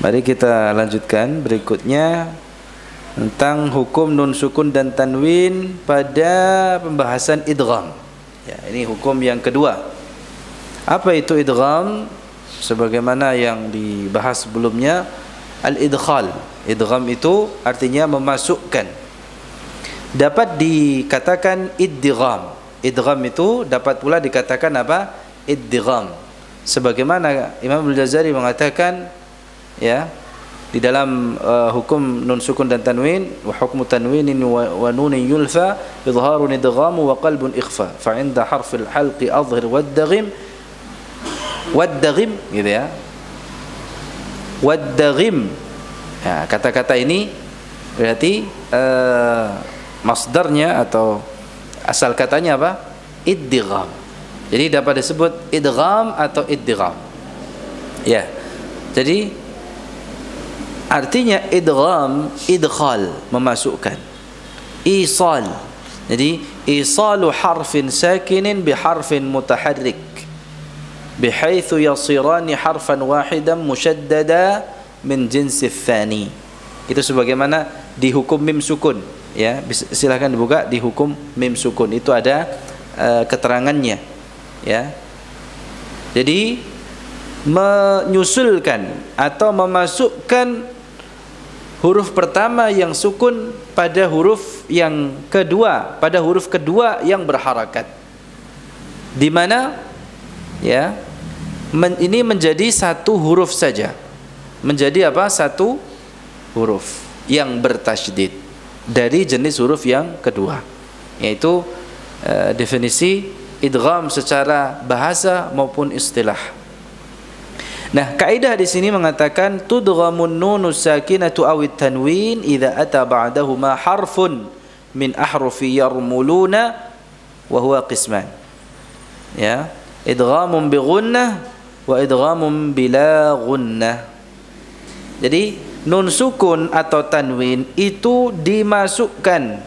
Mari kita lanjutkan berikutnya tentang hukum nun sukun dan tanwin pada pembahasan idgham. Ya, ini hukum yang kedua. Apa itu idgham? Sebagaimana yang dibahas sebelumnya, al-idkhal. Idgham itu artinya memasukkan. Dapat dikatakan idgham. Idgham itu dapat pula dikatakan apa? Idgham. Sebagaimana Imam Al-Jazari mengatakan, ya, di dalam hukum nun sukun dan tanwin, wa hukmu tanwinin wa nunin yulfa idharun idgham wa qalbun ikhfa fa 'inda harfil halqi adhhir wad-daghim gitu ya. Wad-daghim. Ya, kata-kata ini berarti masdarnya atau asal katanya apa? Idgham. Jadi dapat disebut idgham atau idgham. Ya. Jadi artinya idgham, idkhal, memasukkan. Isal. Jadi isalu harfin sakinin biharfin mutaharrik bihaitsu yasirani harfan wahidan musyaddada min jinsi tsani. Itu sebagaimana di hukum mim sukun, ya. Silakan dibuka di hukum mim sukun. Itu ada keterangannya, ya. Jadi menyusulkan atau memasukkan huruf pertama yang sukun pada huruf yang kedua, pada huruf kedua yang berharakat. Di mana, ya, ini menjadi satu huruf saja. Menjadi apa? Satu huruf yang bertasydid dari jenis huruf yang kedua. Yaitu definisi idgham secara bahasa maupun istilah. Nah, kaidah di sini mengatakan tudghamun nunus sakinatu awit tanwin idza ata ba'dahuma harfun min ahrufi yarmuluna wa huwa qisman. Ya, idghamun bi gunnah wa idghamun bila gunnah. Jadi nun sukun atau tanwin itu dimasukkan,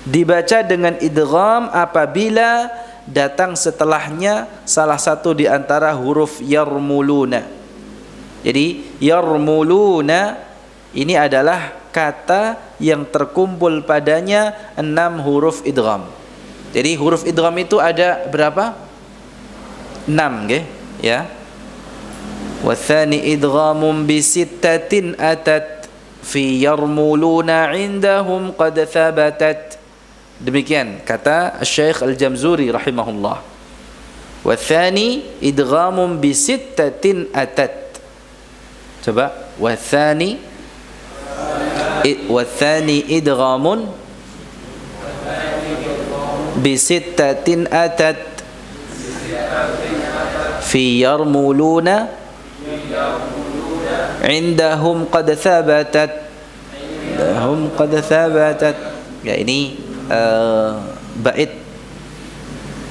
dibaca dengan idgham apabila datang setelahnya salah satu di antara huruf yarmuluna. Jadi yarmuluna ini adalah kata yang terkumpul padanya 6 huruf idgham. Jadi huruf idgham itu ada berapa? 6, okay? Ya. Wa tsani idghamun bi sittatin atat fi yarmuluna indahum qad thabatat. Demikian kata Syekh Al-Jamzuri rahimahullah. Wa tsani idghamun bi sittatin atat. Coba wa tsani idghamun bi sittatin atat fi yarmuluna indahum qad thabatat. Ya, ini bait,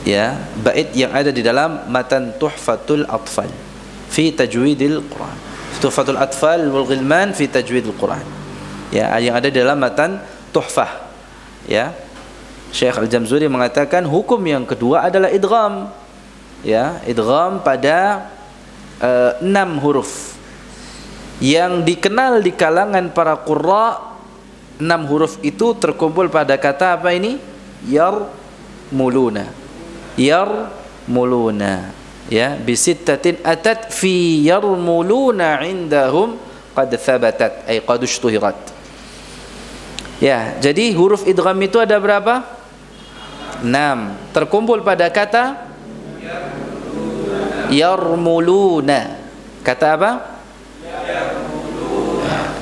ya, bait yang ada di dalam matan Tuhfatul Atfal fi tajwidil Quran. Tuhfatul Atfal wal Ghilman fi tajwidil Quran. Ya, yang ada di dalam matan Tuhfah. Ya. Syekh Al-Jamzuri mengatakan hukum yang kedua adalah idgham. Ya, idgham pada 6 huruf yang dikenal di kalangan para qurra. 6 huruf itu terkumpul pada kata apa ini? Yarmuluna. Yarmuluna. Ya, bisittatin atat fi yarmuluna indahum qad thabatat ay qad ishtuhirat. Ya, jadi huruf idgham itu ada berapa? 6. Terkumpul pada kata yarmuluna. Kata apa?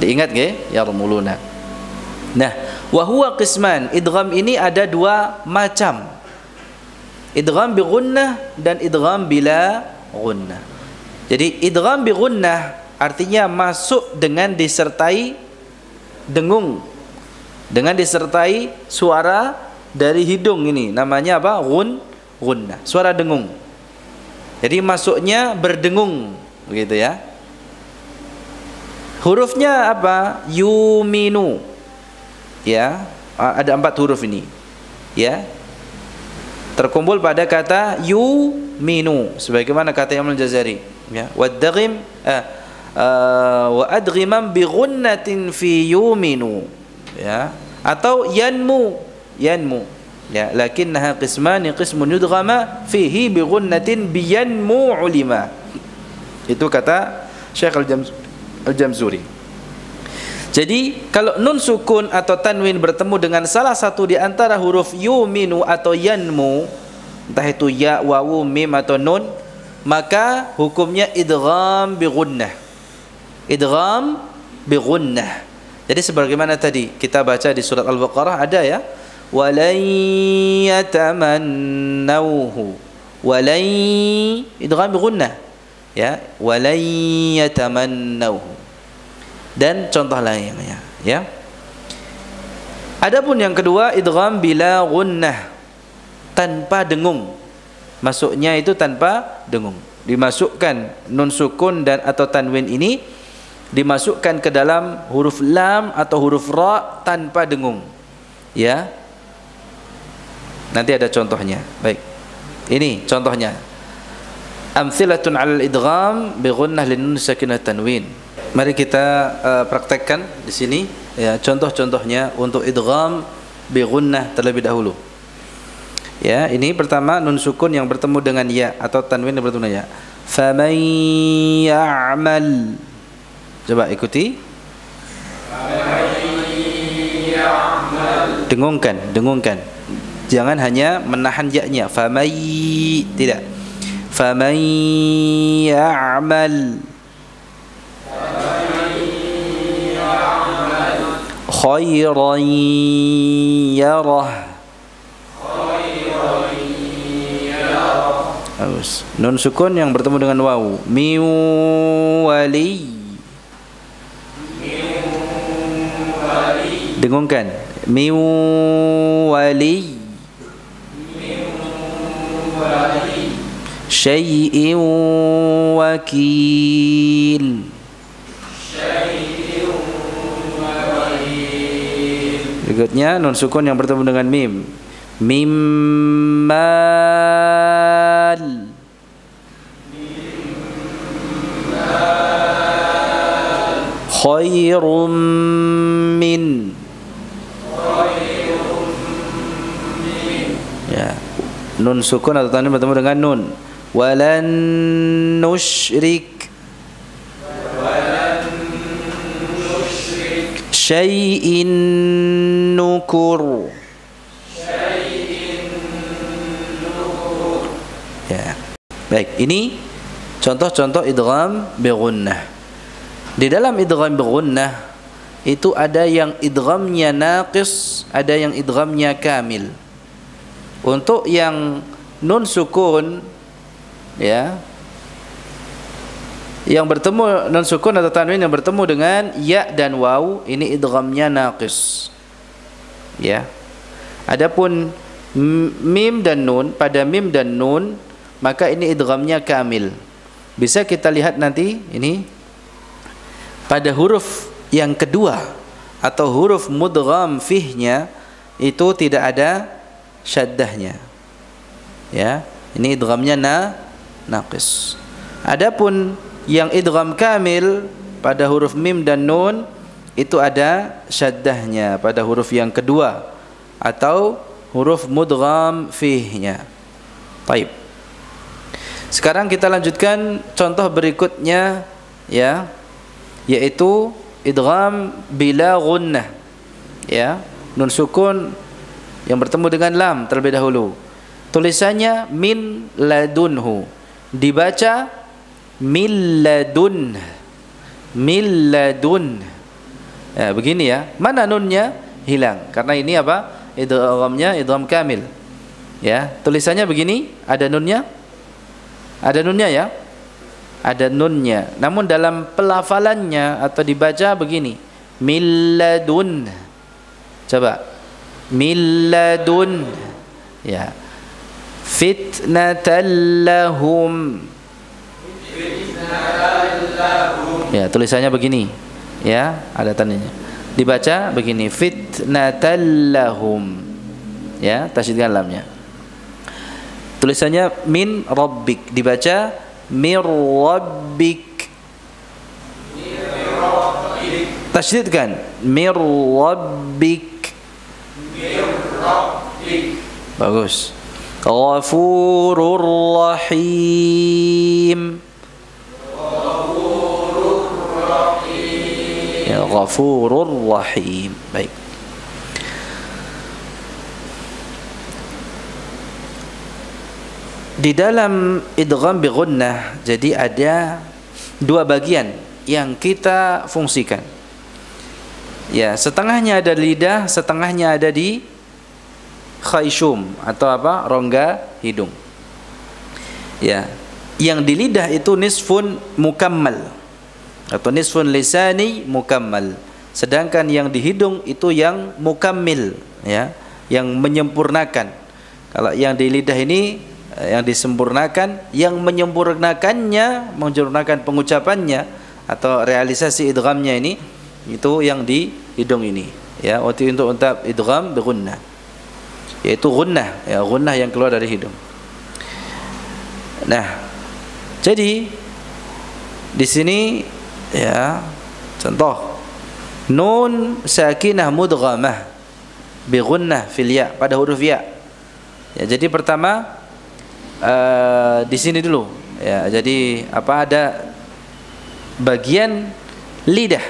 Diingat ke? Yarmuluna. Nah, wa huwa qisman. Idgham ini ada 2 macam. Idgham bi gunnah dan idgham bila gunnah. Jadi idgham bi gunnah artinya masuk dengan disertai dengung, dengan disertai suara dari hidung, ini namanya apa? Gunnah, suara dengung. Jadi masuknya berdengung, begitu ya. Hurufnya apa? Yuminu. Ya, ada 4 huruf ini. Ya. Terkumpul pada kata yuminu sebagaimana kata Imam Al-Jazari, ya. Wad-daghim wa adghiman bi ghunnatin fi yuminu, ya, atau yanmu ya, lakinnaha qismani qismun yudghama fihi bi ghunnatin bi yanmu ulima. Itu kata Syekh Al-Jamzuri. Jadi kalau nun sukun atau tanwin bertemu dengan salah satu di antara huruf yuminu atau yanmu, entah itu ya, wawu, mim atau nun, maka hukumnya idgham bi ghunnah. Idgham bi ghunnah. Jadi sebagaimana tadi kita baca di surat Al-Baqarah ada ya, walan yatamannawhu, walan, idgham bi ghunnah, ya, walan yatamannawhu. Dan contoh lainnya, ya. Adapun yang kedua idgham bila ghunnah, tanpa dengung. Masuknya itu tanpa dengung. Dimasukkan nun sukun dan atau tanwin ini dimasukkan ke dalam huruf lam atau huruf ra tanpa dengung. Ya. Nanti ada contohnya. Baik. Ini contohnya. Amthilatun 'alal idgham bi ghunnah lin nun sakinah tanwin. Mari kita praktekkan di sini ya contoh-contohnya untuk idgham bi ghunnah terlebih dahulu. Ya, ini pertama nun sukun yang bertemu dengan ya atau tanwin yang bertemu dengan ya. Faman ya'mal. Coba ikuti. Dengungkan. Jangan hanya menahan ya-nya. Famay, tidak. Faman ya'mal khairan yarah. Bagus. Nun sukun yang bertemu dengan wawu. Min wali. Dengungkan. Min wali. Syai'in wakil. Berikutnya nun sukun yang bertemu dengan mim. Mimmal. Khairum min. Ya. Nun sukun atau tanwin bertemu dengan nun. Walan nusyrik syai'in nukur. Ya. Baik, ini contoh-contoh idgham bi ghunnah. Di dalam idgham bi ghunnah itu ada yang idghamnya naqis, ada yang idghamnya kamil. Untuk yang nun sukun ya, yang bertemu nun sukun atau tanwin yang bertemu dengan ya dan waw, ini idghamnya naqis. Ya. Adapun mim dan nun, pada mim dan nun maka ini idghamnya kamil. Bisa kita lihat nanti ini pada huruf yang kedua atau huruf mudgham fihnya itu tidak ada syaddahnya. Ya, ini idghamnya naqis. Adapun yang idgham kamil pada huruf mim dan nun itu ada syaddahnya pada huruf yang kedua atau huruf mudgham fihnya. Baik. Sekarang kita lanjutkan contoh berikutnya ya, yaitu idgham bila ghunnah. Ya, nun sukun yang bertemu dengan lam terlebih dahulu. Tulisannya min ladunhu. Dibaca milladun. Ya, begini ya. Mana nunnya? Hilang. Karena ini apa? Idghamnya idgham kamil. Ya, tulisannya begini, ada nunnya? Ada nunnya ya? Ada nunnya. Namun dalam pelafalannya atau dibaca begini. Milladun. Coba. Milladun. Ya. Fitnatan lahum. Ya, tulisannya begini. Ya, ada tandanya. Dibaca begini, fitnatan lahum. Ya, tasydid lamnya. Tulisannya min rabbik, dibaca mir rabbik. Tasydidkan. Mir rabbik. Bagus. Ghafurur rahim. Ya, Ghafurur rahim. Baik. Di dalam idgham bi gunnah, jadi ada dua bagian yang kita fungsikan. Ya, setengahnya ada lidah, setengahnya ada di khayshum atau apa? Rongga hidung. Ya, yang di lidah itu nisfun mukammal atau nisfun lisani mukammal. Sedangkan yang di hidung itu yang mukammil, ya, yang menyempurnakan. Kalau yang di lidah ini yang disempurnakan, yang menyempurnakannya, menyempurnakan pengucapannya atau realisasi idghamnya ini, itu yang di hidung ini, ya, untuk idgham bi gunnah, yaitu gunnah, ya, gunnah yang keluar dari hidung. Nah, jadi di sini, ya, contoh nun sakinah mudghamah bi gunnah fil ya, pada huruf ya. Ya, jadi pertama di sini dulu, ya, jadi apa, ada bagian lidah,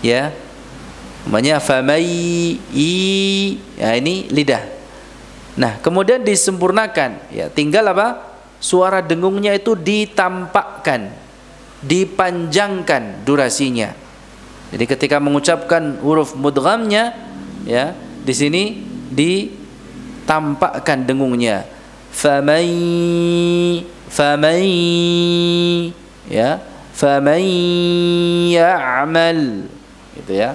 ya, namanya famai, ya, ini lidah. Nah, kemudian disempurnakan, ya, tinggal apa, suara dengungnya itu ditampakkan, dipanjangkan durasinya. Jadi ketika mengucapkan huruf mudghamnya, ya, di sini ditampakkan dengungnya. Faman, ya, faman ya'mal, gitu, ya.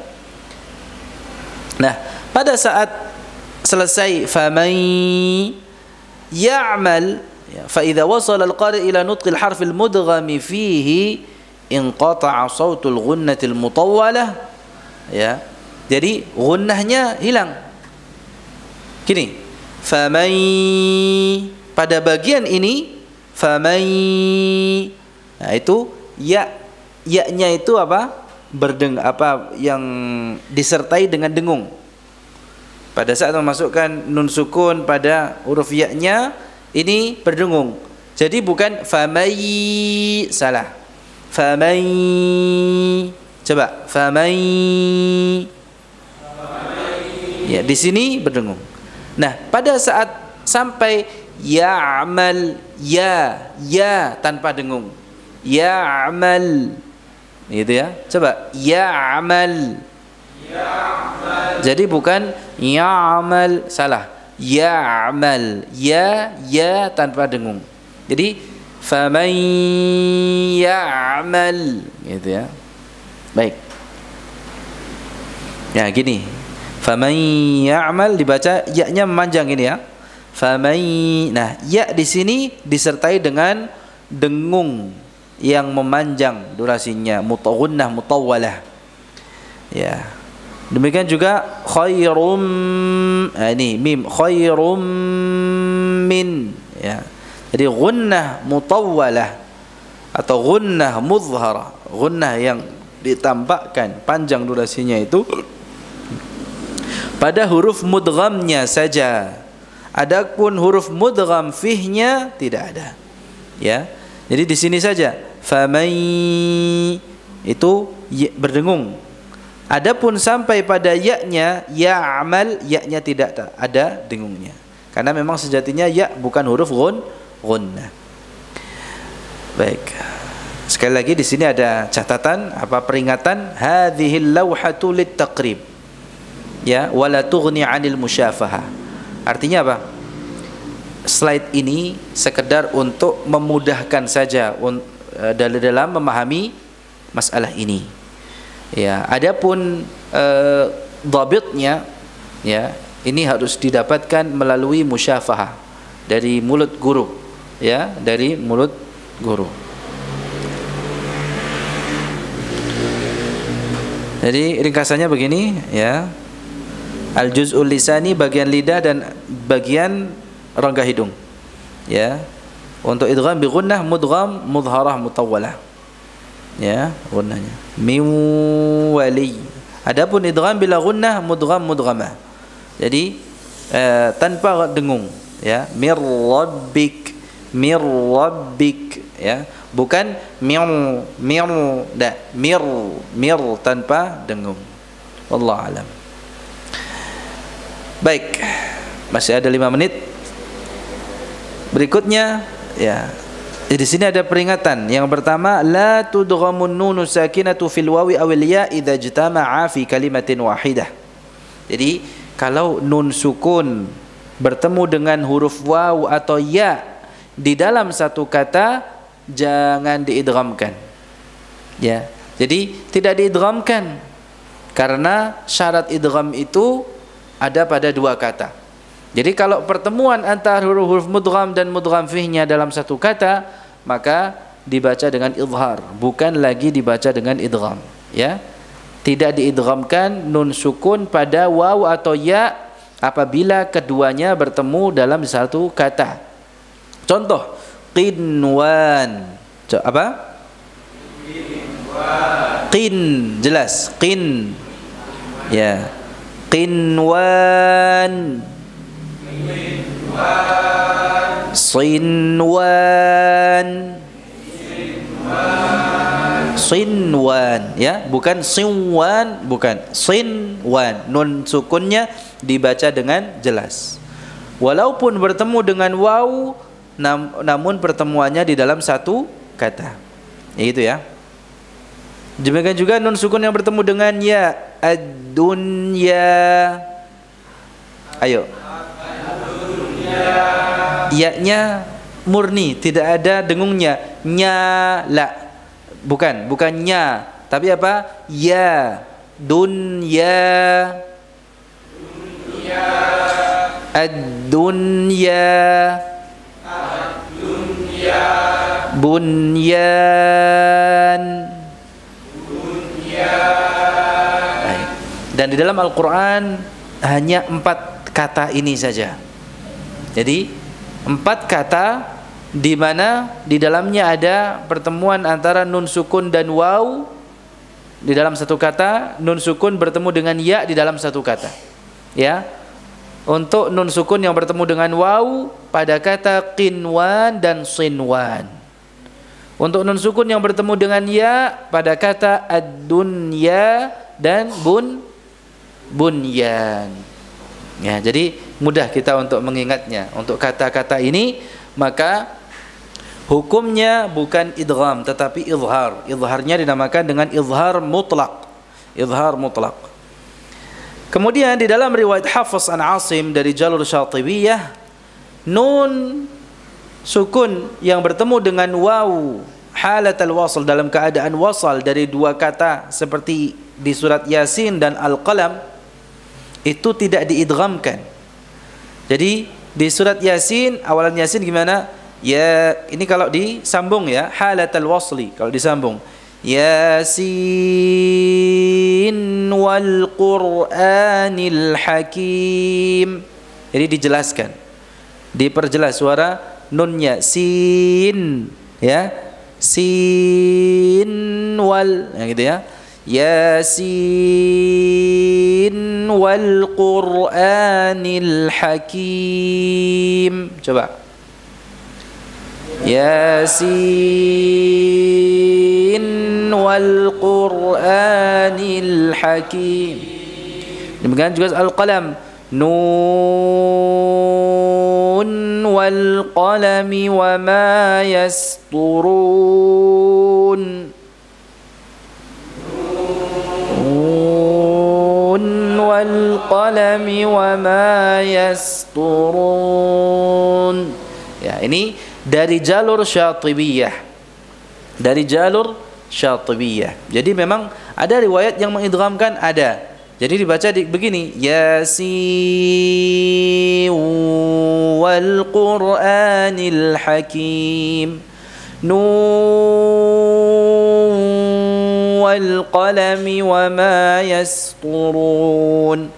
Nah, pada saat selesai faman ya'mal, ya, fa idza wasala al-qari ila nutqi al-harf al-mudgham fihi inqata'a sautul ghunnatil mutawwalah, ya. Jadi gunnahnya hilang. Gini, faman, pada bagian ini faman, nah itu ya-nya itu apa, apa yang disertai dengan dengung. Pada saat memasukkan nun sukun pada huruf ya-nya ini berdengung. Jadi bukan famai, salah. Famai, coba famai, ya, di sini berdengung. Nah, pada saat sampai ya'mal, ya tanpa dengung, ya'mal, gitu, ya. Coba ya'mal. Jadi bukan ya'mal, salah. Ya'mal, ya tanpa dengung. Jadi faman ya'mal, gitu, ya. Baik. Ya, gini. Faman ya'mal dibaca ya-nya memanjang ini, ya. Faman, nah, ya di sini disertai dengan dengung yang memanjang durasinya, mutaghunnah mutawwalah. Ya. Demikian juga khairum, nah, ini mim, khairum min, ya. Jadi gunnah mutawwalah atau gunnah mudhhara, gunnah yang ditampakkan panjang durasinya itu pada huruf mudghamnya saja. Adapun huruf mudgham fihnya tidak ada, ya. Jadi di sini saja famai itu berdengung. Adapun sampai pada ya-nya, ya'mal, ya-nya tidak ada dengungnya. Karena memang sejatinya ya bukan huruf gunnah. Baik. Sekali lagi di sini ada catatan, apa, peringatan, hadhil lawhatu littaqrib, ya, wala tughni 'anil musyafahah. Artinya apa? Slide ini sekedar untuk memudahkan saja dalam memahami masalah ini. Ya, adapun dhabitnya, ya, ini harus didapatkan melalui musyafahah dari mulut guru, ya, dari mulut guru. Jadi ringkasannya begini, ya. Al-juz'ul lisani, bagian lidah dan bagian rongga hidung, ya. Untuk idgham bi gunnah, mudgham, mudharah, mutawwalah. Ya, gunnahnya. Min wali. Adapun idgham bila gunnah mudgham mudghamah. Jadi tanpa dengung, ya. Mir rabbik, ya. Bukan mir tanpa dengung. Wallahu alam. Baik. Masih ada 5 menit. Berikutnya, ya. Di sini ada peringatan. Yang pertama, la tudghamun nunu sakinatu fil wawi awil ya idza ijtama'a fi kalimatin wahidah. Jadi, kalau nun sukun bertemu dengan huruf waw atau ya di dalam satu kata, jangan diidghamkan. Ya. Jadi, tidak diidghamkan karena syarat idgham itu ada pada 2 kata. Jadi kalau pertemuan antara huruf mudgham dan mudgham fihnya dalam satu kata, maka dibaca dengan izhar, bukan lagi dibaca dengan idgham, ya. Tidak diidghamkan nun sukun pada waw atau ya apabila keduanya bertemu dalam satu kata. Contoh, qinwan. Apa? Qin, jelas, qin. Ya. Qinwan. Sinwan. Sinwan, ya, bukan sinwan, bukan sinwan. Nun sukunnya dibaca dengan jelas. Walaupun bertemu dengan waw, namun pertemuannya di dalam satu kata. Itu ya. Demikian juga nun sukun yang bertemu dengan ya, ad-dunya. Ayo. Ya-nya murni, tidak ada dengungnya. Nya, la. Bukan nya, tapi apa? Ya, dunya. Ad-dunya. Bunyan. Baik. Dan di dalam Al-Quran hanya 4 kata ini saja. Jadi 4 kata di mana di dalamnya ada pertemuan antara nun sukun dan waw di dalam satu kata, nun sukun bertemu dengan ya di dalam satu kata. Ya. Untuk nun sukun yang bertemu dengan waw pada kata qinwan dan sinwan. Untuk nun sukun yang bertemu dengan ya pada kata ad-dunya dan bunyan. Ya, jadi mudah kita untuk mengingatnya. Untuk kata-kata ini maka hukumnya bukan idgham tetapi izhar. Izharnya dinamakan dengan izhar mutlak. Izhar mutlak. Kemudian di dalam riwayat Hafiz an Asim dari jalur Syatibiyah, nun sukun yang bertemu dengan waw halat al-wasl, dalam keadaan wasal dari 2 kata seperti di surat Yasin dan Al-Qalam, itu tidak diidghamkan. Jadi di surat Yasin, awalan Yasin gimana? Ya, ini kalau disambung ya, halatal wasli, kalau disambung. Yasin wal Qur'anil Hakim. Jadi dijelaskan. Diperjelas suara nunnya, sin, ya. Sin wal, ya gitu ya. Yasin wal Qur'anil Hakim. Coba. Yasin wal Qur'anil Hakim. Demikian juga Al-Qalam. Nun wal qalami wa ma yasturun. Wal qalami wa ma yasturun. Ya, ini dari jalur Syatibiyah. Dari jalur Syatibiyah. Jadi memang ada riwayat yang mengidghamkan, ada. Jadi dibaca begini, Yasin wal Qur'anil Hakim. Nun wal qalami wa ma yasturun.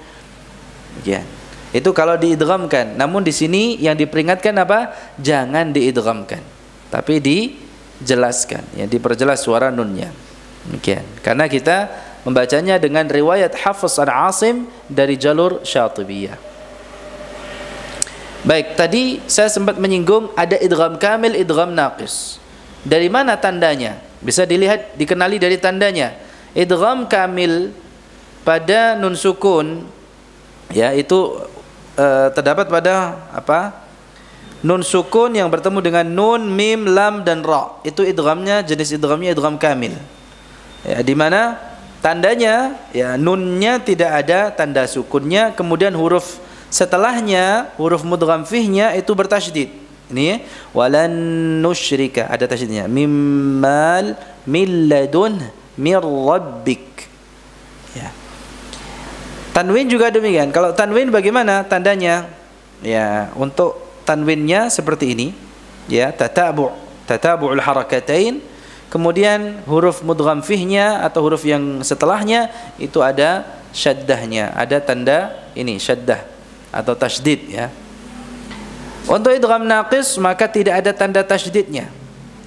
Ya. Itu kalau diidghamkan. Namun di sini yang diperingatkan apa? Jangan diidghamkan, tapi dijelaskan, ya, diperjelas suara nunnya. Demikian. Karena kita membacanya dengan riwayat Hafiz an Asim dari jalur Syatibiyah. Baik, tadi saya sempat menyinggung ada idgham kamil, idgham naqis. Dari mana tandanya? Bisa dilihat, dikenali dari tandanya. Idgham kamil pada nun sukun, ya, itu terdapat pada apa? Nun sukun yang bertemu dengan nun, mim, lam dan ra. Itu idghamnya, jenis idghamnya idgham kamil. Ya, di mana tandanya, ya, nunnya tidak ada tanda sukunnya, kemudian huruf setelahnya, huruf mudgham fihnya itu bertasydid. Ini walan nusyrika, ada tasydidnya. Mimmal milladun mir rabbik. Ya. Tanwin juga demikian. Kalau tanwin bagaimana tandanya? Ya, untuk tanwinnya seperti ini, ya, tatabu'ul harakatain, kemudian huruf mudgham fihnya atau huruf yang setelahnya itu ada syaddahnya, ada tanda ini syaddah atau tasydid, ya. Untuk idgham naqis maka tidak ada tanda tasydidnya,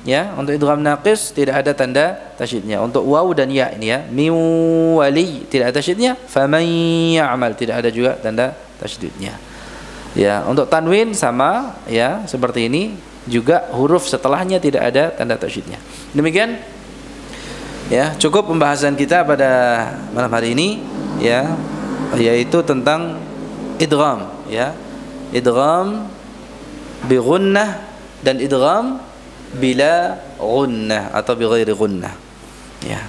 ya. Untuk idgham naqis tidak ada tanda tasydidnya. Untuk waw dan ya ini, ya, min wali tidak ada tasydidnya, faman ya'mal tidak ada juga tanda tasydidnya. Ya, untuk tanwin sama, ya, seperti ini juga huruf setelahnya tidak ada tanda tasydidnya. Demikian, ya, cukup pembahasan kita pada malam hari ini, ya, yaitu tentang idgham, ya. Idgham bi gunnah dan idgham bila gunnah atau bi ghairi gunnah. Ya.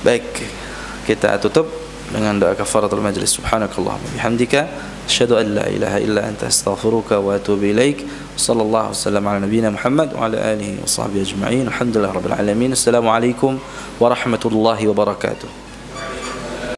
Baik, kita tutup dengan doa kafaratul majlis. Subhanakallahumma bihamdika asyhadu an la ilaha illa anta astaghfiruka wa atubu ilaik. Sallallahu wasallam ala nabiyyina Muhammad wa ala alihi wa sahbihi ajma'in. Alhamdulillahirabbil alamin. Assalamualaikum warahmatullahi wabarakatuh.